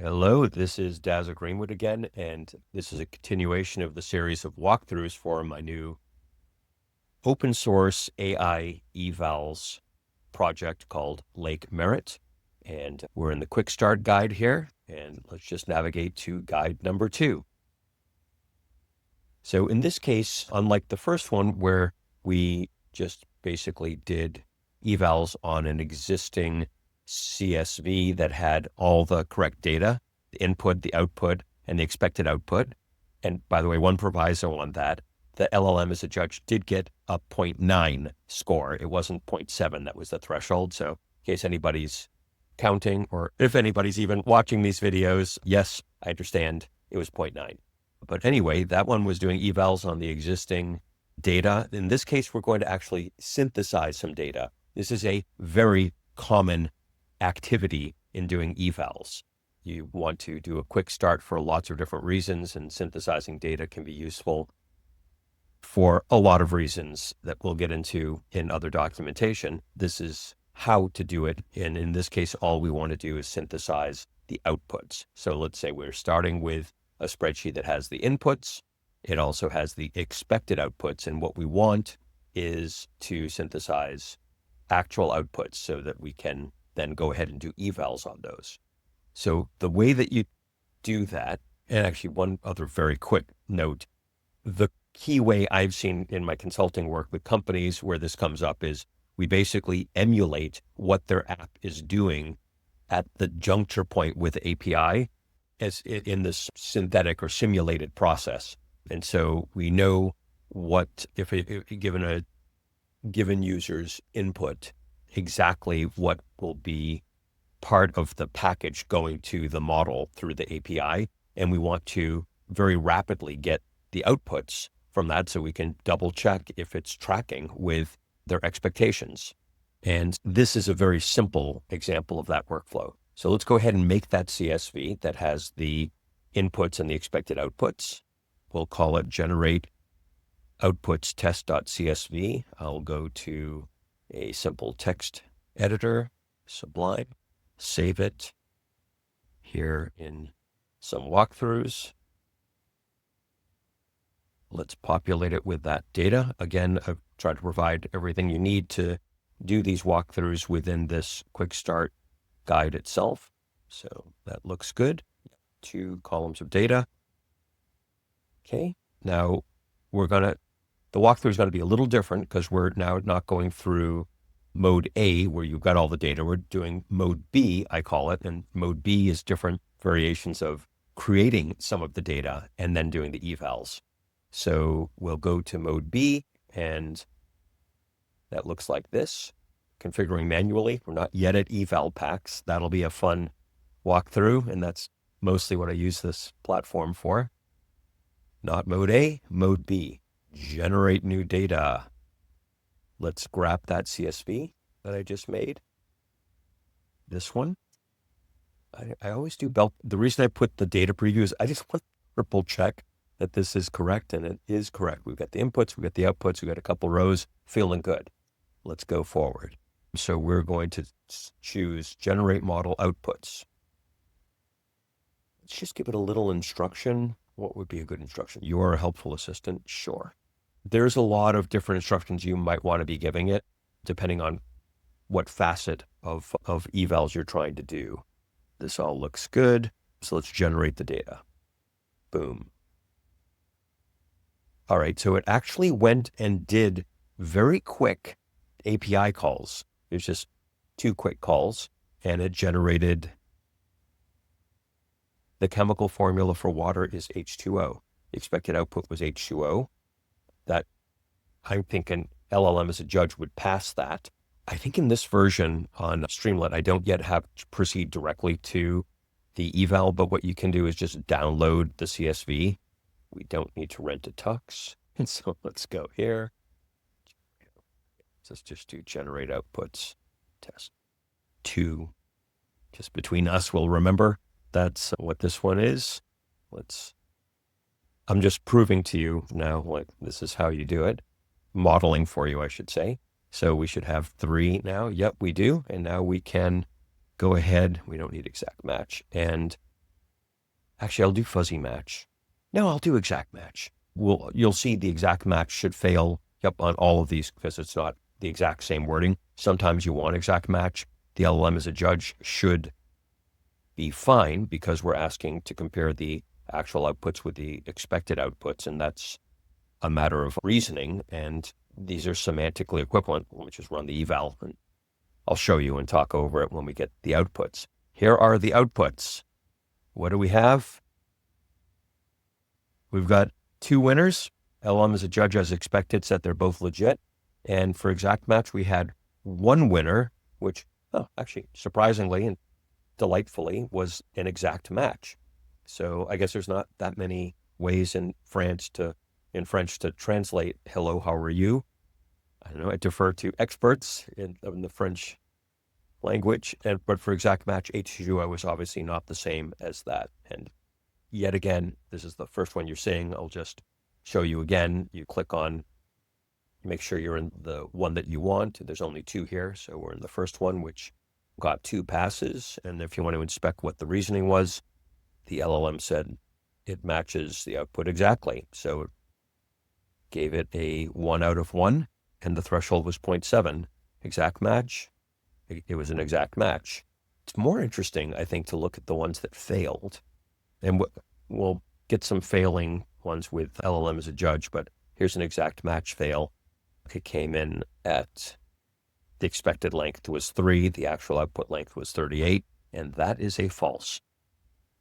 Hello, this is Dazzle Greenwood again, and this is a continuation of the series of walkthroughs for my new open source AI evals project called Lake Merritt. And we're in the quick start guide here, and let's just navigate to guide number 2. So in this case, unlike the first one where we just basically did evals on an existing CSV that had all the correct data, the input, the output, and the expected output. And by the way, one proviso on that, the LLM as a judge did get a 0.9 score. It wasn't 0.7 that was the threshold. So in case anybody's counting, or if anybody's even watching these videos, yes, I understand it was 0.9. But anyway, that one was doing evals on the existing data. In this case, we're going to actually synthesize some data. This is a very common activity in doing evals. You want to do a quick start for lots of different reasons, and synthesizing data can be useful for a lot of reasons that we'll get into in other documentation. This is how to do it. And in this case, all we want to do is synthesize the outputs. So let's say we're starting with a spreadsheet that has the inputs. It also has the expected outputs. And what we want is to synthesize actual outputs so that we can then go ahead and do evals on those. So the way that you do that, and actually one other very quick note, the key way I've seen in my consulting work with companies where this comes up is we basically emulate what their app is doing at the juncture point with the API as in this synthetic or simulated process. And so we know what, if given a given user's input, exactly what will be part of the package going to the model through the API. And we want to very rapidly get the outputs from that so we can double check if it's tracking with their expectations. And this is a very simple example of that workflow. So let's go ahead and make that CSV that has the inputs and the expected outputs. We'll call it generate outputs test.csv. I'll go to a simple text editor, Sublime, save it here in some walkthroughs. Let's populate it with that data. Again, I've tried to provide everything you need to do these walkthroughs within this quick start guide itself. So that looks good. 2 columns of data. Okay, now the walkthrough is going to be a little different because we're now not going through mode A where you've got all the data. We're doing mode B, I call it. And mode B is different variations of creating some of the data and then doing the evals. So we'll go to mode B, and that looks like this. Configuring manually. We're not yet at eval packs. That'll be a fun walkthrough, and that's mostly what I use this platform for. Not mode A, mode B. Generate new data. Let's grab that CSV that I just made. This one. I always do the reason I put the data preview is I just want to triple check that this is correct, and it is correct. We've got the inputs, we've got the outputs, we've got a couple rows, feeling good. Let's go forward. So we're going to choose generate model outputs. Let's just give it a little instruction. What would be a good instruction? You are a helpful assistant? Sure. There's a lot of different instructions you might want to be giving it, depending on what facet of evals you're trying to do. This all looks good. So let's generate the data. Boom. All right, so it actually went and did very quick API calls. There's just 2 quick calls, and it generated the chemical formula for water is H2O. The expected output was H2O. That I'm thinking LLM as a judge would pass that. I think in this version on Streamlit, I don't yet have to proceed directly to the eval, but what you can do is just download the CSV. We don't need to rent a tux. And so let's go here. Let's just do generate outputs test 2. Just between us, we'll remember that's what this one is. I'm just proving to you now, like, this is how you do it. Modeling for you, I should say. So we should have 3 now. Yep, we do. And now we can go ahead. We don't need exact match. And Actually, I'll do fuzzy match. No, I'll do exact match. You'll see the exact match should fail, yep, on all of these because it's not the exact same wording. Sometimes you want exact match. The LLM as a judge should be fine because we're asking to compare the actual outputs with the expected outputs, and that's a matter of reasoning. And these are semantically equivalent. Let me just run the eval, and I'll show you and talk over it when we get the outputs. Here are the outputs. What do we have? We've got two winners. LM as a judge as expected said they're both legit. And for exact match, we had one winner, which actually surprisingly and delightfully was an exact match. So I guess there's not that many ways in French to translate hello, how are you? I don't know. I defer to experts in the French language. But for exact match, H2 was obviously not the same as that. And yet again, this is the first one you're seeing. I'll just show you again. You click on, make sure you're in the one that you want. There's only two here. So we're in the first one, which got 2 passes. And if you want to inspect what the reasoning was, the LLM said it matches the output exactly. So it gave it a 1 out of 1, and the threshold was 0.7. Exact match. It was an exact match. It's more interesting, I think, to look at the ones that failed. And we'll get some failing ones with LLM as a judge, but here's an exact match fail. It came in at the expected length was 3, the actual output length was 38, and that is a false.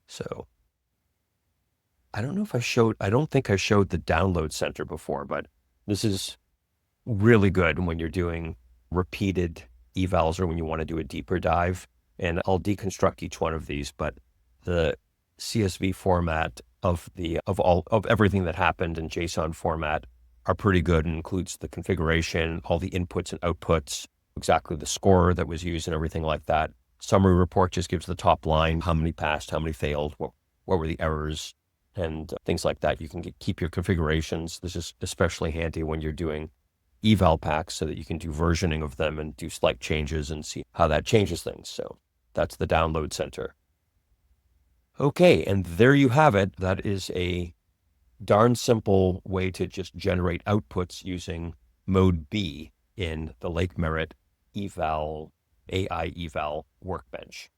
So I don't think I showed the download center before, but this is really good when you're doing repeated evals or when you want to do a deeper dive. And I'll deconstruct each one of these, but the CSV format of everything that happened in JSON format are pretty good and includes the configuration, all the inputs and outputs, exactly the score that was used and everything like that. Summary report just gives the top line, how many passed, how many failed, what were the errors, and things like that. You can keep your configurations. This is especially handy when you're doing eval packs so that you can do versioning of them and do slight changes and see how that changes things. So that's the download center. Okay, and there you have it. That is a darn simple way to just generate outputs using mode B in the Lake Merritt AI eval workbench.